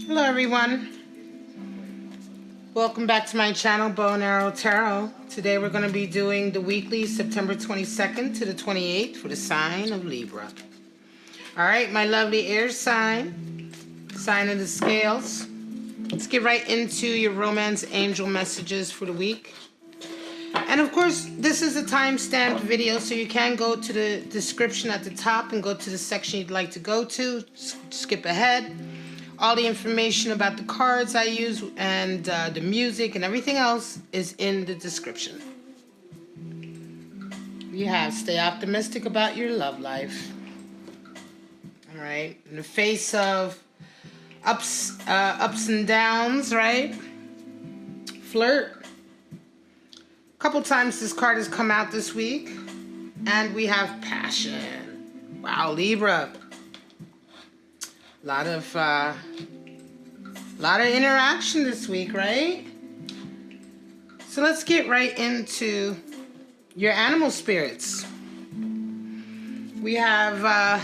Hello everyone, welcome back to my channel, Bow and Arrow Tarot. Today we're going to be doing the weekly September 22nd to the 28th for the sign of Libra. Alright, my lovely air sign of the scales. Let's get right into your romance angel messages for the week. And of course, this is a time-stamped video, so you can go to the description at the top and go to the section you'd like to go to. Skip ahead. All the information about the cards I use and the music and everything else is in the description. You have stay optimistic about your love life. All right, in the face of ups and downs, right? Flirt. A couple times this card has come out this week, and we have passion. Wow, Libra. Lot of interaction this week, right? So let's get right into your animal spirits. We have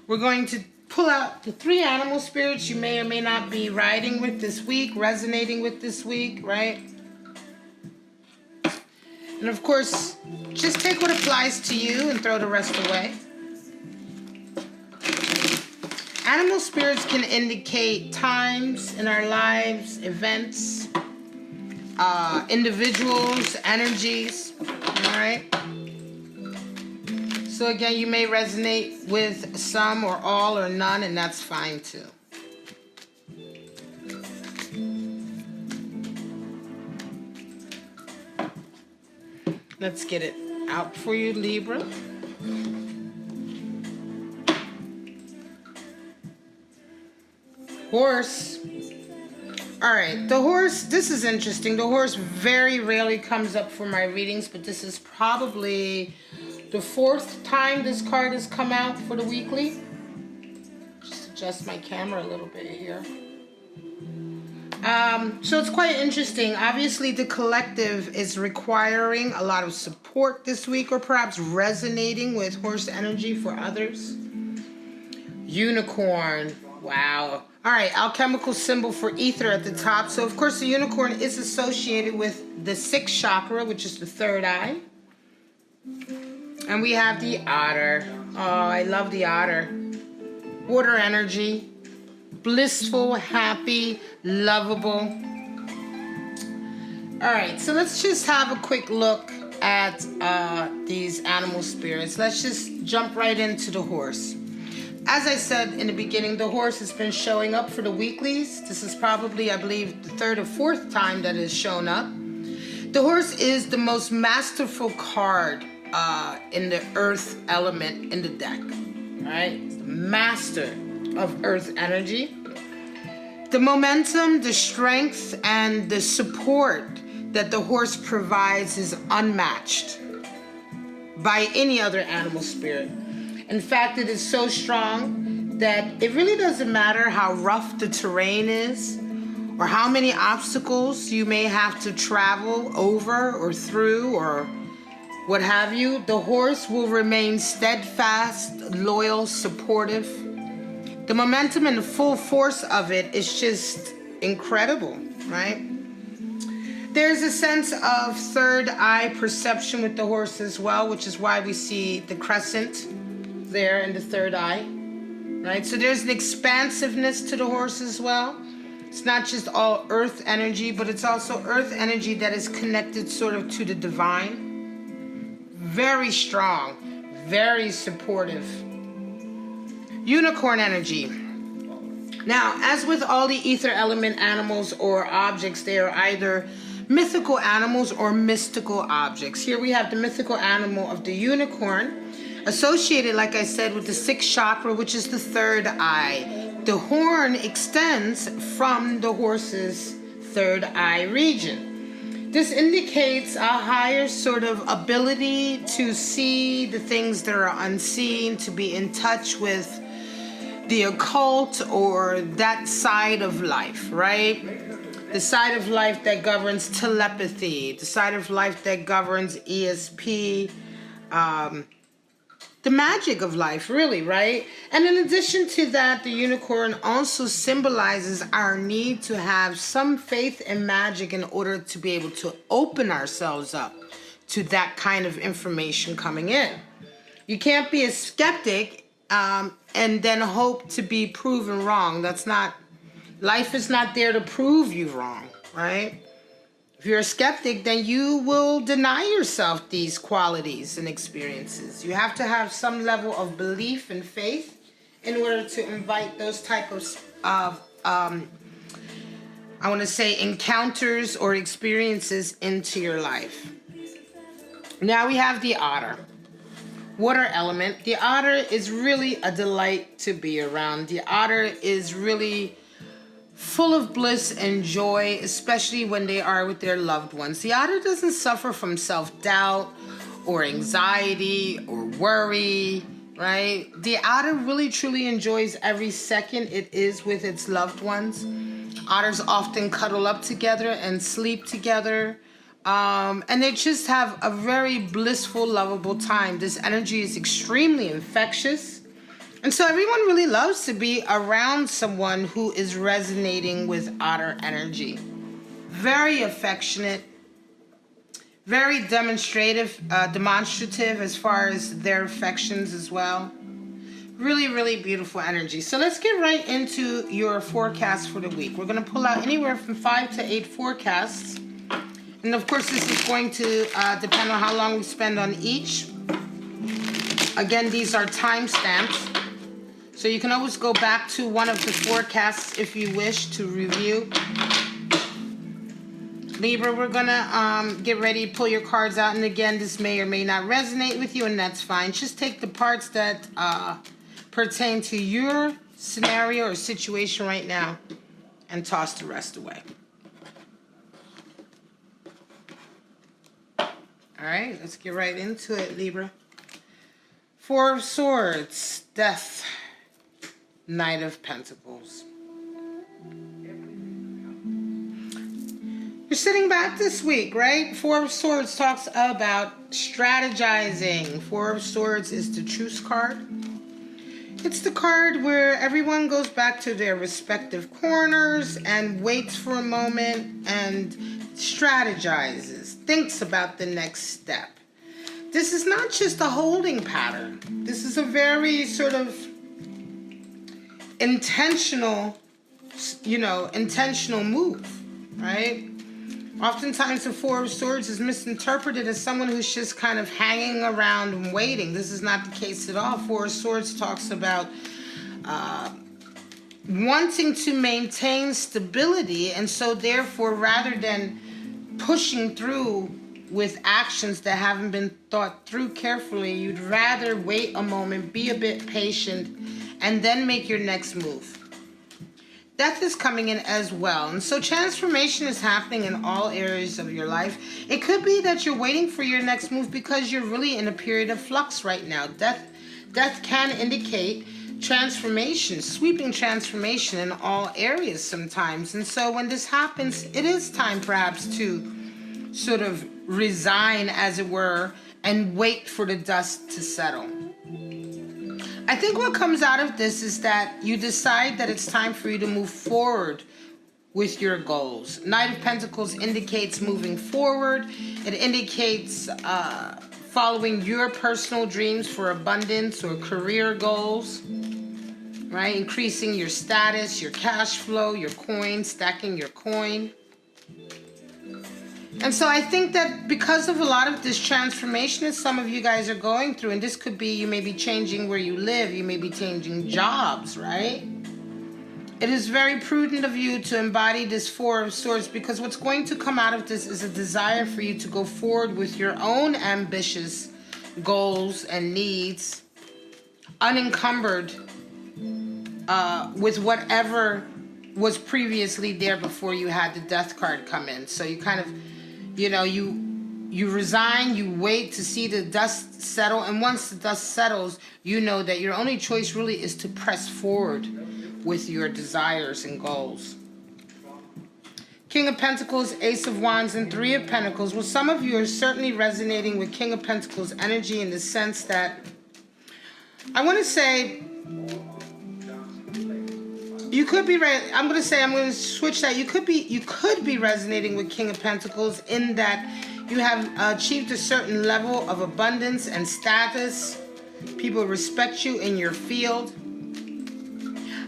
we're going to pull out the 3 animal spirits you may or may not be riding with this week, resonating with this week, right? And of course, just take what applies to you and throw the rest away. Animal spirits can indicate times in our lives, events, individuals, energies, all right? So again, you may resonate with some or all or none, and that's fine too. Let's get it out for you, Libra. Horse. All right, the horse, this is interesting. The horse very rarely comes up for my readings, but this is probably the 4th time this card has come out for the weekly. Just adjust my camera a little bit here. So it's quite interesting. Obviously, the collective is requiring a lot of support this week, or perhaps resonating with horse energy for others. Unicorn. Wow. All right, alchemical symbol for ether at the top. So, of course, the unicorn is associated with the 6th chakra, which is the 3rd eye. And we have the otter. Oh, I love the otter. Water energy. Blissful, happy, lovable. All right, so let's just have a quick look at these animal spirits. Let's just jump right into the horse. As I said in the beginning, the horse has been showing up for the weeklies. This is probably, I believe, the 3rd or 4th time that it's shown up. The horse is the most masterful card in the earth element in the deck. All right? It's the master of earth energy. The momentum, the strength, and the support that the horse provides is unmatched by any other animal spirit. In fact, it is so strong that it really doesn't matter how rough the terrain is or how many obstacles you may have to travel over or through or what have you. The horse will remain steadfast, loyal, supportive. The momentum and the full force of it is just incredible, right? There's a sense of 3rd eye perception with the horse as well, which is why we see the crescent there in the 3rd eye, right? So there's an expansiveness to the horse as well. It's not just all earth energy, but it's also earth energy that is connected sort of to the divine. Very strong, very supportive. Unicorn energy. Now, as with all the ether element animals or objects, they are either mythical animals or mystical objects. Here we have the mythical animal of the unicorn, associated, like I said, with the 6th chakra, which is the 3rd eye. The horn extends from the horse's 3rd eye region. This indicates a higher sort of ability to see the things that are unseen, to be in touch with the occult or that side of life, right? The side of life that governs telepathy, the side of life that governs ESP, the magic of life, really, right? And in addition to that, the unicorn also symbolizes our need to have some faith and magic in order to be able to open ourselves up to that kind of information coming in. You can't be a skeptic and then hope to be proven wrong. That's not, life is not there to prove you wrong, right? If you're a skeptic, then you will deny yourself these qualities and experiences. You have to have some level of belief and faith in order to invite those type of I want to say, encounters or experiences into your life. Now we have the otter. Water element. The otter is really a delight to be around. The otter is really full of bliss and joy, especially when they are with their loved ones. The otter doesn't suffer from self-doubt or anxiety or worry, right? The otter really truly enjoys every second it is with its loved ones. Otters often cuddle up together and sleep together. And they just have a very blissful, lovable time. This energy is extremely infectious. And so everyone really loves to be around someone who is resonating with otter energy. Very affectionate, very demonstrative as far as their affections as well. Really, really beautiful energy. So let's get right into your forecast for the week. We're going to pull out anywhere from 5 to 8 forecasts. And of course, this is going to depend on how long we spend on each. Again, these are time stamps. So you can always go back to one of the forecasts if you wish to review. Libra, we're gonna get ready to pull your cards out. And again, this may or may not resonate with you, and that's fine. Just take the parts that pertain to your scenario or situation right now and toss the rest away. All right, let's get right into it, Libra. Four of Swords, Death. Knight of Pentacles. You're sitting back this week, right? Four of Swords talks about strategizing. Four of Swords is the Truce card. It's the card where everyone goes back to their respective corners and waits for a moment and strategizes, thinks about the next step. This is not just a holding pattern. This is a very sort of intentional move, right? Oftentimes the Four of Swords is misinterpreted as someone who's just kind of hanging around and waiting. This is not the case at all. Four of Swords talks about wanting to maintain stability, and so therefore, rather than pushing through with actions that haven't been thought through carefully, you'd rather wait a moment, be a bit patient, and then make your next move. Death is coming in as well. And so transformation is happening in all areas of your life. It could be that you're waiting for your next move because you're really in a period of flux right now. Death can indicate transformation, sweeping transformation in all areas sometimes. And so when this happens, it is time perhaps to sort of resign, as it were, and wait for the dust to settle. I think what comes out of this is that you decide that it's time for you to move forward with your goals. Knight of Pentacles indicates moving forward. It indicates following your personal dreams for abundance or career goals, right? Increasing your status, your cash flow, your coin, stacking your coin. And so I think that because of a lot of this transformation that some of you guys are going through, and this could be, you may be changing where you live, you may be changing jobs, right? It is very prudent of you to embody this Four of Swords, because what's going to come out of this is a desire for you to go forward with your own ambitious goals and needs, unencumbered with whatever was previously there before you had the Death card come in. So you kind of, you resign, you wait to see the dust settle, and once the dust settles, you know that your only choice really is to press forward with your desires and goals. King of Pentacles, Ace of Wands, and Three of Pentacles. Well, some of you are certainly resonating with King of Pentacles energy in the sense that I want to say you could be I'm going to switch that. You could be resonating with King of Pentacles in that you have achieved a certain level of abundance and status. People respect you in your field.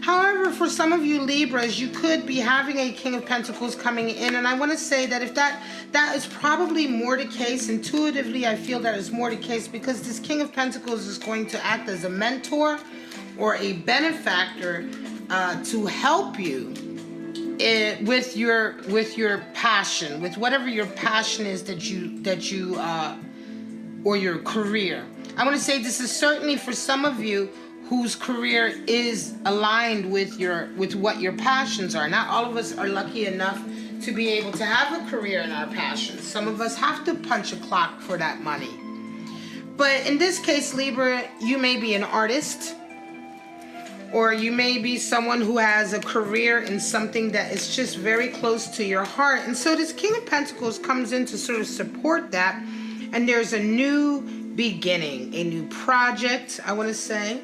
However, for some of you Libras, you could be having a King of Pentacles coming in, and I want to say that if that is probably more the case, intuitively I feel that is more the case, because this King of Pentacles is going to act as a mentor or a benefactor to help you with your passion, with whatever your passion is that you or your career. I want to say this is certainly for some of you whose career is aligned with what your passions are. Not all of us are lucky enough to be able to have a career in our passions. Some of us have to punch a clock for that money. But in this case, Libra, you may be an artist, or you may be someone who has a career in something that is just very close to your heart. And so this King of Pentacles comes in to sort of support that. And there's a new beginning, a new project, I want to say.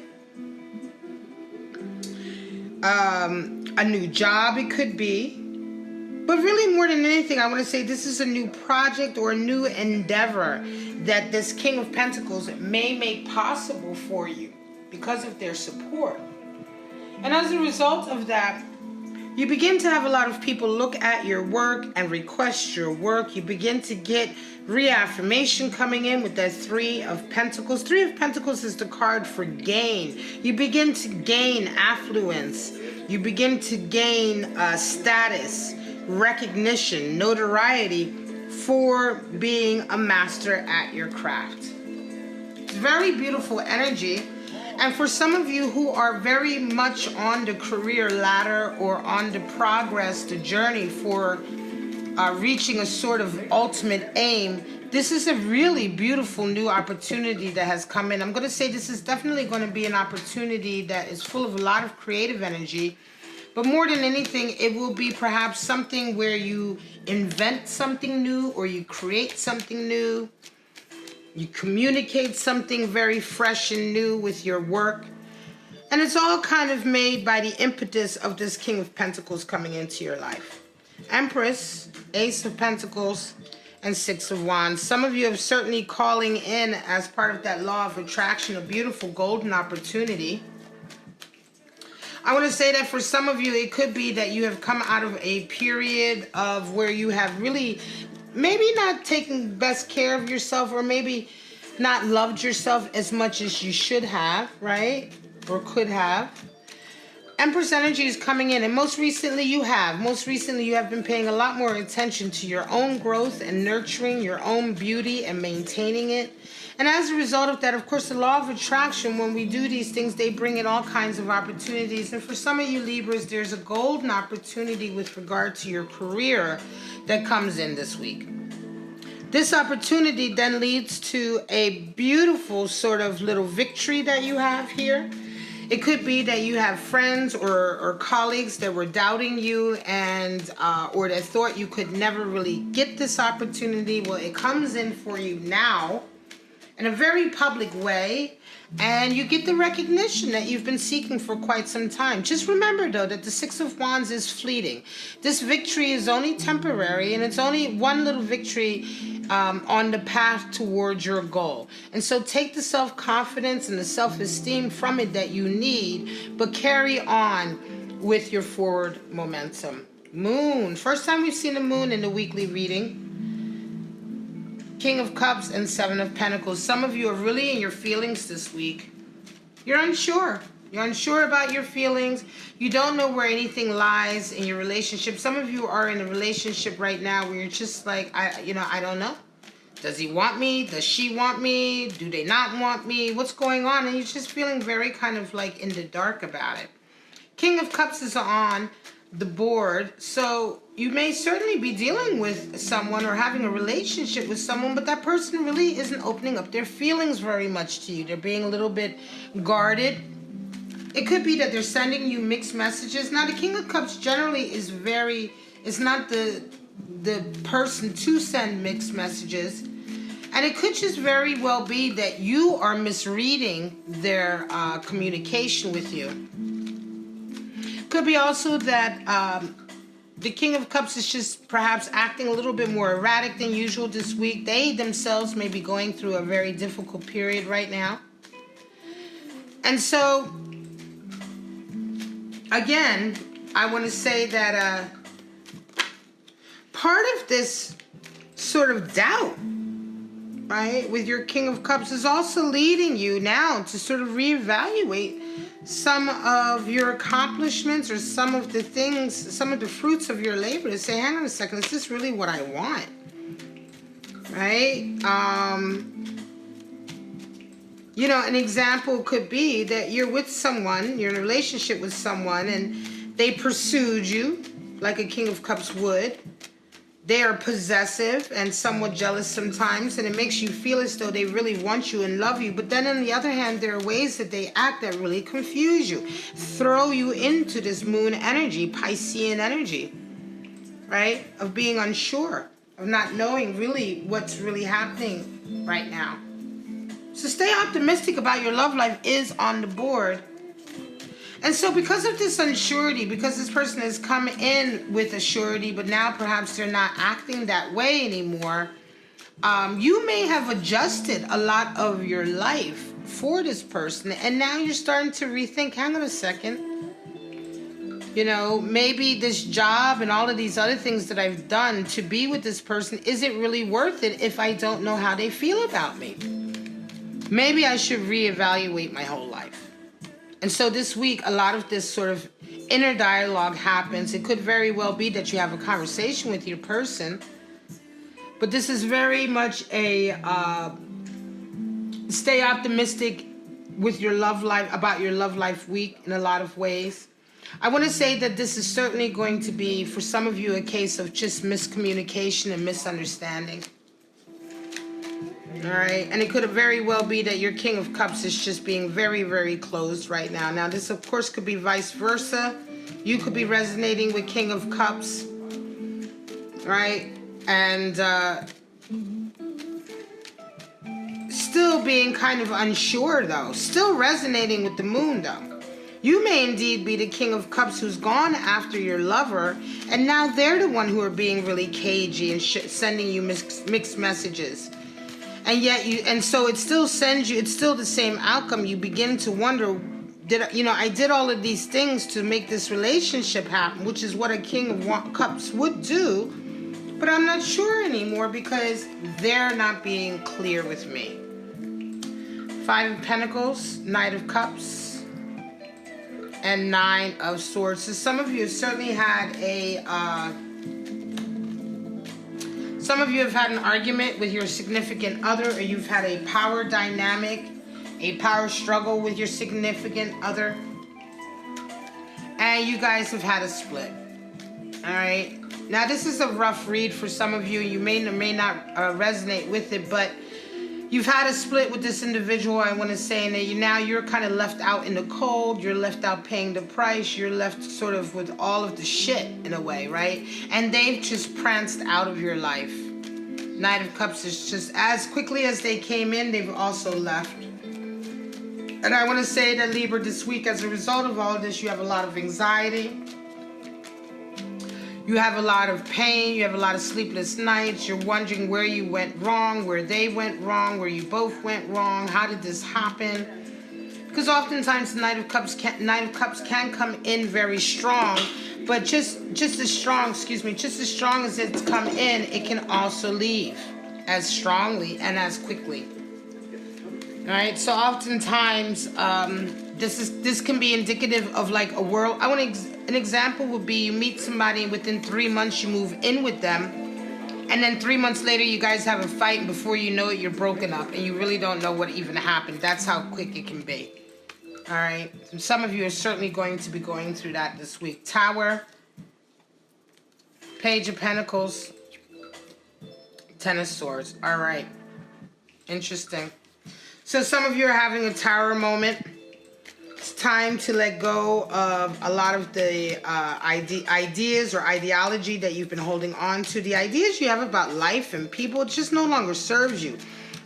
A new job it could be. But really more than anything, I want to say this is a new project or a new endeavor that this King of Pentacles may make possible for you because of their support. And as a result of that, you begin to have a lot of people look at your work and request your work. You begin to get reaffirmation coming in with that Three of Pentacles. Three of Pentacles is the card for gain. You begin to gain affluence. You begin to gain status, recognition, notoriety for being a master at your craft. It's very beautiful energy. And for some of you who are very much on the career ladder or on the progress, the journey for reaching a sort of ultimate aim, this is a really beautiful new opportunity that has come in. I'm going to say this is definitely going to be an opportunity that is full of a lot of creative energy. But more than anything, it will be perhaps something where you invent something new or you create something new. You communicate something very fresh and new with your work. And it's all kind of made by the impetus of this King of Pentacles coming into your life. Empress, Ace of Pentacles, and Six of Wands. Some of you have certainly calling in as part of that law of attraction, a beautiful golden opportunity. I want to say that for some of you, it could be that you have come out of a period of where you have really maybe not taken best care of yourself, or maybe not loved yourself as much as you should have, right? Or could have. Empress energy is coming in, and most recently you have been paying a lot more attention to your own growth and nurturing your own beauty and maintaining it. And as a result of that, of course, the law of attraction, when we do these things, they bring in all kinds of opportunities. And for some of you Libras, there's a golden opportunity with regard to your career that comes in this week. This opportunity then leads to a beautiful sort of little victory that you have here. It could be that you have friends or colleagues that were doubting you and or that thought you could never really get this opportunity. Well, it comes in for you now in a very public way, and you get the recognition that you've been seeking for quite some time. Just remember, though, that the Six of Wands is fleeting. This victory is only temporary, and it's only one little victory on the path towards your goal. And so take the self-confidence and the self-esteem from it that you need, but carry on with your forward momentum. Moon. First time we've seen the moon in the weekly reading. King of Cups and Seven of Pentacles. Some of you are really in your feelings this week. You're unsure. You're unsure about your feelings. You don't know where anything lies in your relationship. Some of you are in a relationship right now where you're just like, I don't know. Does he want me? Does she want me? Do they not want me? What's going on? And you're just feeling very kind of like in the dark about it. King of Cups is on the board, so you may certainly be dealing with someone or having a relationship with someone, but that person really isn't opening up their feelings very much to you. They're being a little bit guarded. It could be that they're sending you mixed messages. Now, the King of Cups generally is not the person to send mixed messages. And it could just very well be that you are misreading their communication with you. Could be also that the King of Cups is just perhaps acting a little bit more erratic than usual this week. They themselves may be going through a very difficult period right now. And so, again, I want to say that part of this sort of doubt, right, with your King of Cups is also leading you now to sort of reevaluate some of your accomplishments or some of the things, some of the fruits of your labor, to say, hang on a second, is this really what I want? Right? You know, an example could be that you're with someone, you're in a relationship with someone, and they pursued you like a King of Cups would. They are possessive and somewhat jealous sometimes, and it makes you feel as though they really want you and love you. But then on the other hand, there are ways that they act that really confuse you, throw you into this moon energy, Piscean energy, right? Of being unsure, of not knowing really what's really happening right now. So stay optimistic about your love life is on the board. And so because of this unsurety, because this person has come in with a surety, but now perhaps they're not acting that way anymore, you may have adjusted a lot of your life for this person. And now you're starting to rethink, hang on a second. You know, maybe this job and all of these other things that I've done to be with this person, is it really worth it if I don't know how they feel about me? Maybe I should reevaluate my whole life. And so this week, a lot of this sort of inner dialogue happens. It could very well be that you have a conversation with your person, but this is very much a stay optimistic with your love life, about your love life week in a lot of ways. I want to say that this is certainly going to be, for some of you, a case of just miscommunication and misunderstanding. All right, and it could very well be that your King of Cups is just being very, very closed right now. Now, this, of course, could be vice versa. You could be resonating with King of Cups, right? And still being kind of unsure, though. Still resonating with the moon, though. You may indeed be the King of Cups who's gone after your lover, and now they're the one who are being really cagey and sending you mixed messages. And yet and so it still sends you, it's still the same outcome. You begin to wonder, I did all of these things to make this relationship happen, which is what a King of Cups would do, but I'm not sure anymore because they're not being clear with me. 5 of Pentacles, Knight of Cups, and 9 of Swords. So some of you have certainly had some of you have had an argument with your significant other, or you've had a power dynamic, a power struggle with your significant other, and you guys have had a split. All right. Now, this is a rough read for some of you. You may or may not resonate with it, but you've had a split with this individual, I want to say, and now you're kind of left out in the cold. You're left out paying the price. You're left sort of with all of the shit in a way, right? And they've just pranced out of your life. Knight of Cups is just, as quickly as they came in, they've also left. And I want to say that, Libra, this week, as a result of all of this, you have a lot of anxiety. You have a lot of pain. You have a lot of sleepless nights. You're wondering where you went wrong, where they went wrong, where you both went wrong. How did this happen? Because oftentimes the Knight of Cups can come in very strong, but just as strong as it's come in, it can also leave as strongly and as quickly. All right. So oftentimes, this can be indicative of like a world. An example would be you meet somebody and within 3 months you move in with them, and then 3 months later you guys have a fight, and before you know it, you're broken up, and you really don't know what even happened. That's how quick it can be. All right. And some of you are certainly going to be going through that this week. Tower, Page of Pentacles, 10 of Swords. All right. Interesting. So some of you are having a Tower moment. It's time to let go of a lot of the ideas or ideology that you've been holding on to. The ideas you have about life and people, it just no longer serves you.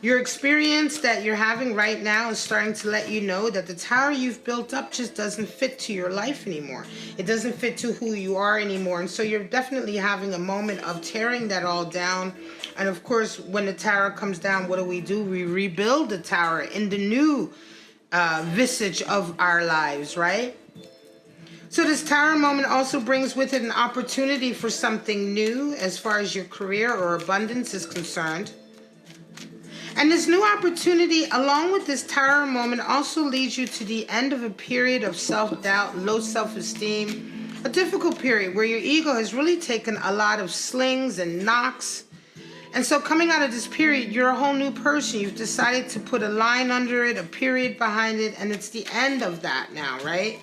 Your experience that you're having right now is starting to let you know that the tower you've built up just doesn't fit to your life anymore. It doesn't fit to who you are anymore. And so you're definitely having a moment of tearing that all down. And of course, when the tower comes down, what do? We rebuild the tower in the new visage of our lives, right? So this tower moment also brings with it an opportunity for something new as far as your career or abundance is concerned. And this new opportunity, along with this tower moment, also leads you to the end of a period of self-doubt, low self-esteem, a difficult period where your ego has really taken a lot of slings and knocks. And so coming out of this period, you're a whole new person. You've decided to put a line under it, a period behind it, and it's the end of that now, right?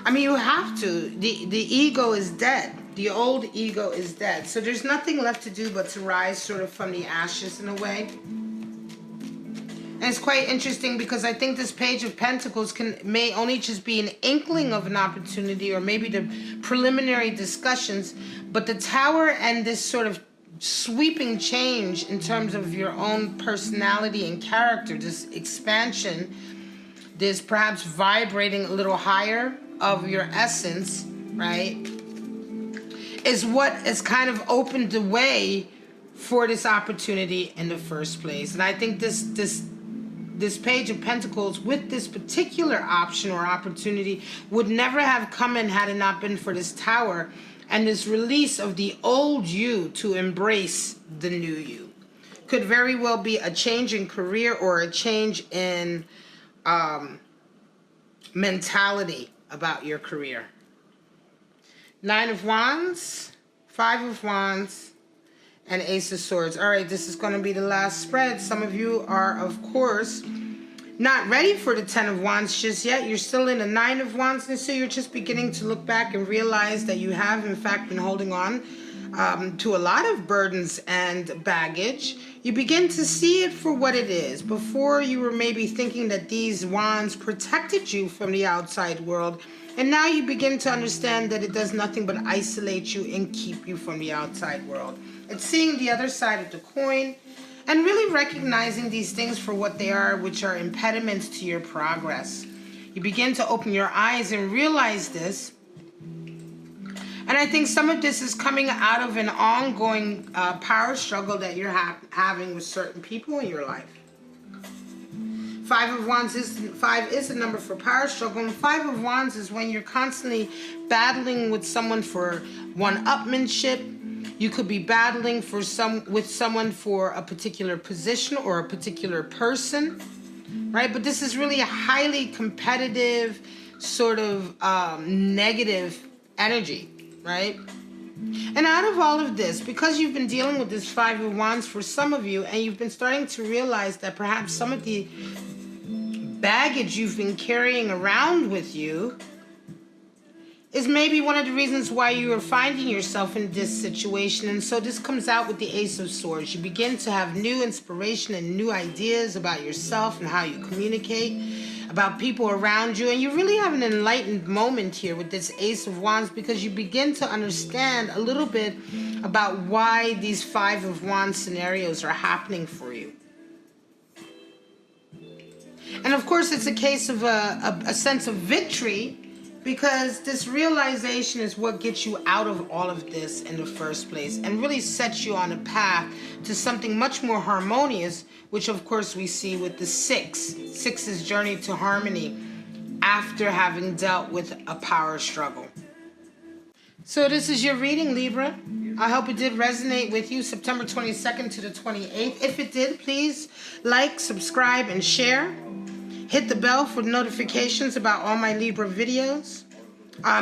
I mean, you have to. The ego is dead. The old ego is dead. So there's nothing left to do but to rise sort of from the ashes in a way. And it's quite interesting because I think this Page of Pentacles may only just be an inkling of an opportunity or maybe the preliminary discussions, but the tower and this sort of sweeping change in terms of your own personality and character, this expansion, this perhaps vibrating a little higher of your essence, right, is what has kind of opened the way for this opportunity in the first place. And I think this Page of Pentacles with this particular option or opportunity would never have come in had it not been for this tower and this release of the old you to embrace the new you. Could very well be a change in career or a change in mentality about your career. 9 of Wands, 5 of Wands, and Ace of Swords. All right, this is going to be the last spread. Some of you are, of course, not ready for the 10 of Wands just yet. You're still in the 9 of Wands, and so you're just beginning to look back and realize that you have, in fact, been holding on to a lot of burdens and baggage. You begin to see it for what it is. Before, you were maybe thinking that these wands protected you from the outside world, and now you begin to understand that it does nothing but isolate you and keep you from the outside world. It's seeing the other side of the coin and really recognizing these things for what they are, which are impediments to your progress. You begin to open your eyes and realize this. And I think some of this is coming out of an ongoing power struggle that you're having with certain people in your life. 5 of Wands is a number for power struggle, and 5 of Wands is when you're constantly battling with someone for one-upmanship. You could be battling with someone for a particular position or a particular person, right? But this is really a highly competitive, sort of negative energy, right? And out of all of this, because you've been dealing with this 5 of Wands for some of you, and you've been starting to realize that perhaps some of the baggage you've been carrying around with you is maybe one of the reasons why you are finding yourself in this situation. And so this comes out with the Ace of Swords. You begin to have new inspiration and new ideas about yourself and how you communicate, about people around you. And you really have an enlightened moment here with this Ace of Wands, because you begin to understand a little bit about why these 5 of Wands scenarios are happening for you. And of course, it's a case of a sense of victory, because this realization is what gets you out of all of this in the first place and really sets you on a path to something much more harmonious, which of course we see with the 6. 6's journey to harmony after having dealt with a power struggle. So this is your reading, Libra. I hope it did resonate with you, September 22nd to the 28th. If it did, please like, subscribe, and share. Hit the bell for notifications about all my Libra videos.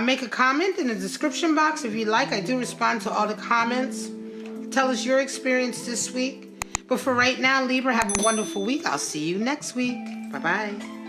Make a comment in the description box if you like. I do respond to all the comments. Tell us your experience this week. But for right now, Libra, have a wonderful week. I'll see you next week. Bye-bye.